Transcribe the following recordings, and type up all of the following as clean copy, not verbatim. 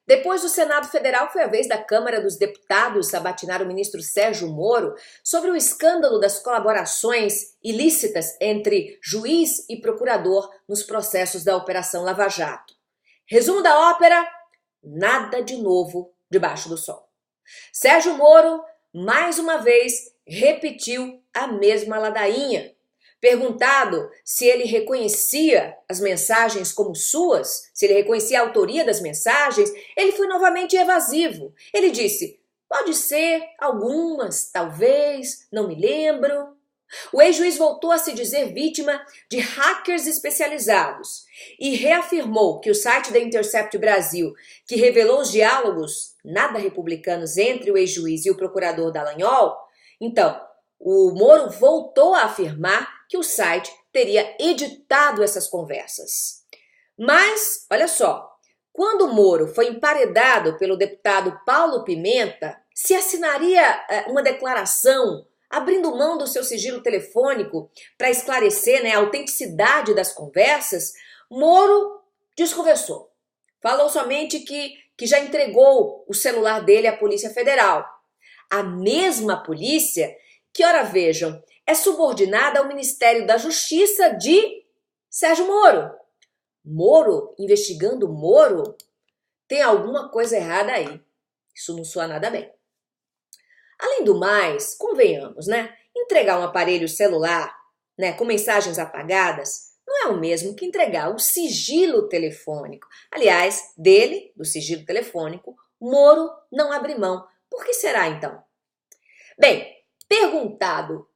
Depois do Senado Federal, foi a vez da Câmara dos Deputados sabatinar o ministro Sérgio Moro sobre o escândalo das colaborações ilícitas entre juiz e procurador nos processos da Operação Lava Jato. Resumo da ópera: nada de novo debaixo do sol. Sérgio Moro, mais uma vez, repetiu a mesma ladainha. Perguntado se ele reconhecia as mensagens como suas, se ele reconhecia a autoria das mensagens, ele foi novamente evasivo. Ele disse: pode ser, algumas, talvez, não me lembro. O ex-juiz voltou a se dizer vítima de hackers especializados e reafirmou que o site da Intercept Brasil, que revelou os diálogos nada republicanos entre o ex-juiz e o procurador Dallagnol, então, o Moro voltou a afirmar que o site teria editado essas conversas. Mas, olha só, quando o Moro foi emparedado pelo deputado Paulo Pimenta, se assinaria uma declaração abrindo mão do seu sigilo telefônico para esclarecer, a autenticidade das conversas, Moro desconversou. Falou somente que já entregou o celular dele à Polícia Federal. A mesma polícia que, ora vejam, é subordinada ao Ministério da Justiça de Sérgio Moro. Moro investigando Moro? Tem alguma coisa errada aí. Isso não soa nada bem. Além do mais, convenhamos, entregar um aparelho celular, com mensagens apagadas, não é o mesmo que entregar o sigilo telefônico. Aliás, do sigilo telefônico, Moro não abre mão. Por que será, então? Bem, perguntado,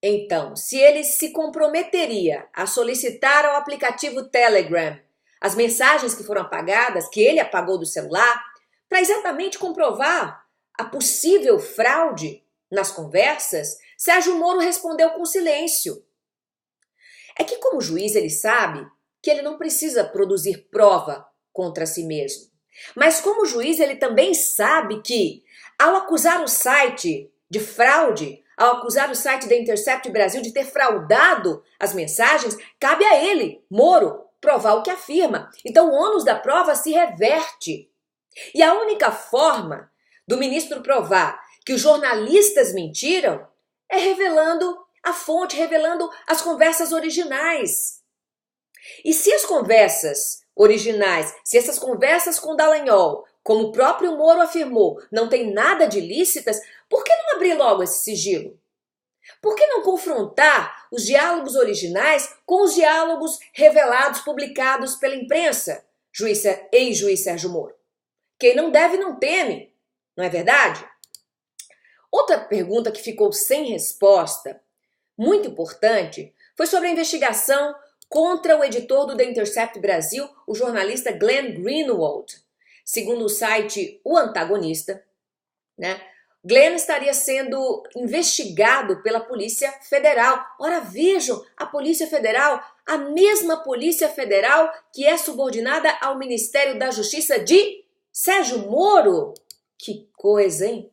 então, se ele se comprometeria a solicitar ao aplicativo Telegram as mensagens que foram apagadas, que ele apagou do celular, para exatamente comprovar a possível fraude nas conversas, Sérgio Moro respondeu com silêncio. É que, como juiz, ele sabe que ele não precisa produzir prova contra si mesmo. Mas, como juiz, ele também sabe que, ao acusar o site de fraude, ao acusar o site da Intercept Brasil de ter fraudado as mensagens, cabe a ele, Moro, provar o que afirma. Então, o ônus da prova se reverte. E a única forma do ministro provar que os jornalistas mentiram é revelando a fonte, revelando as conversas originais. E se as conversas originais, se essas conversas com Dallagnol, como o próprio Moro afirmou, não tem nada de ilícitas, por que não abrir logo esse sigilo? Por que não confrontar os diálogos originais com os diálogos revelados, publicados pela imprensa, ex-juiz Sérgio Moro? Quem não deve não teme, não é verdade? Outra pergunta que ficou sem resposta, muito importante, foi sobre a investigação contra o editor do The Intercept Brasil, o jornalista Glenn Greenwald. Segundo o site O Antagonista, Glenn estaria sendo investigado pela Polícia Federal. Ora, vejam, a Polícia Federal, a mesma Polícia Federal que é subordinada ao Ministério da Justiça de Sérgio Moro. Que coisa, hein?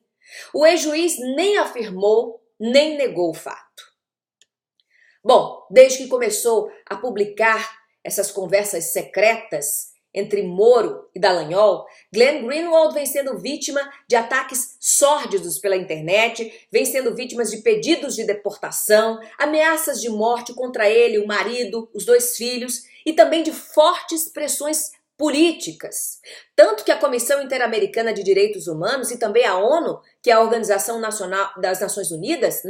O ex-juiz nem afirmou, nem negou o fato. Bom, desde que começou a publicar essas conversas secretas entre Moro e Dallagnol, Glenn Greenwald vem sendo vítima de ataques sórdidos pela internet, vem sendo vítima de pedidos de deportação, ameaças de morte contra ele, o marido, os 2 filhos e também de fortes pressões políticas. Tanto que a Comissão Interamericana de Direitos Humanos e também a ONU, que é a Organização Nacional das Nações Unidas,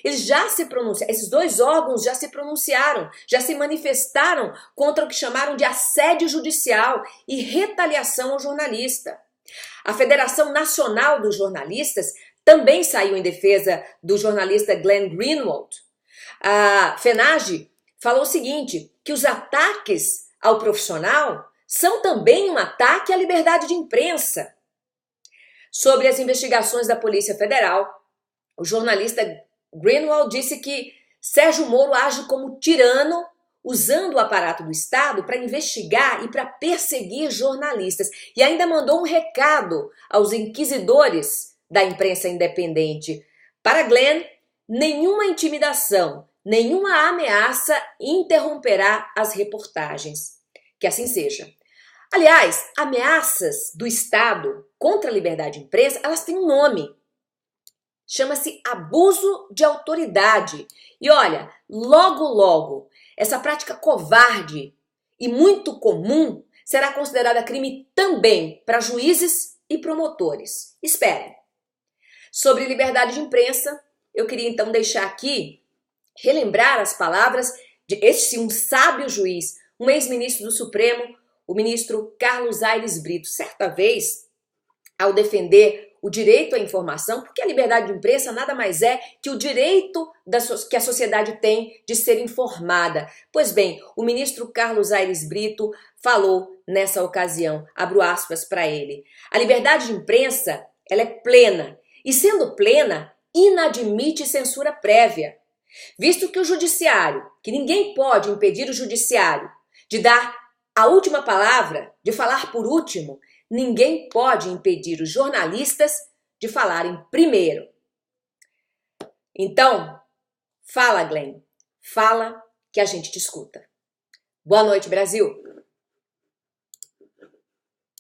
eles já se pronunciaram, esses 2 órgãos já se pronunciaram, já se manifestaram contra o que chamaram de assédio judicial e retaliação ao jornalista. A Federação Nacional dos Jornalistas também saiu em defesa do jornalista Glenn Greenwald. A FENAGE falou o seguinte, que os ataques ao profissional são também um ataque à liberdade de imprensa. Sobre as investigações da Polícia Federal, o jornalista Greenwald disse que Sérgio Moro age como tirano, usando o aparato do Estado para investigar e para perseguir jornalistas. E ainda mandou um recado aos inquisidores da imprensa independente. Para Glenn, nenhuma intimidação, nenhuma ameaça interromperá as reportagens. Que assim seja. Aliás, ameaças do Estado contra a liberdade de imprensa, elas têm um nome. Chama-se abuso de autoridade. E olha, logo, logo, essa prática covarde e muito comum será considerada crime também para juízes e promotores. Esperem. Sobre liberdade de imprensa, eu queria então deixar aqui, relembrar as palavras de este um sábio juiz, um ex-ministro do Supremo, o ministro Carlos Aires Brito. Certa vez, ao defender o direito à informação, porque a liberdade de imprensa nada mais é que o direito que a sociedade tem de ser informada. Pois bem, o ministro Carlos Aires Brito falou nessa ocasião, abro aspas para ele, a liberdade de imprensa, ela é plena, e sendo plena, inadmite censura prévia, visto que o judiciário, que ninguém pode impedir o judiciário de dar a última palavra, de falar por último, ninguém pode impedir os jornalistas de falarem primeiro. Então, fala, Glenn. Fala que a gente te escuta. Boa noite, Brasil!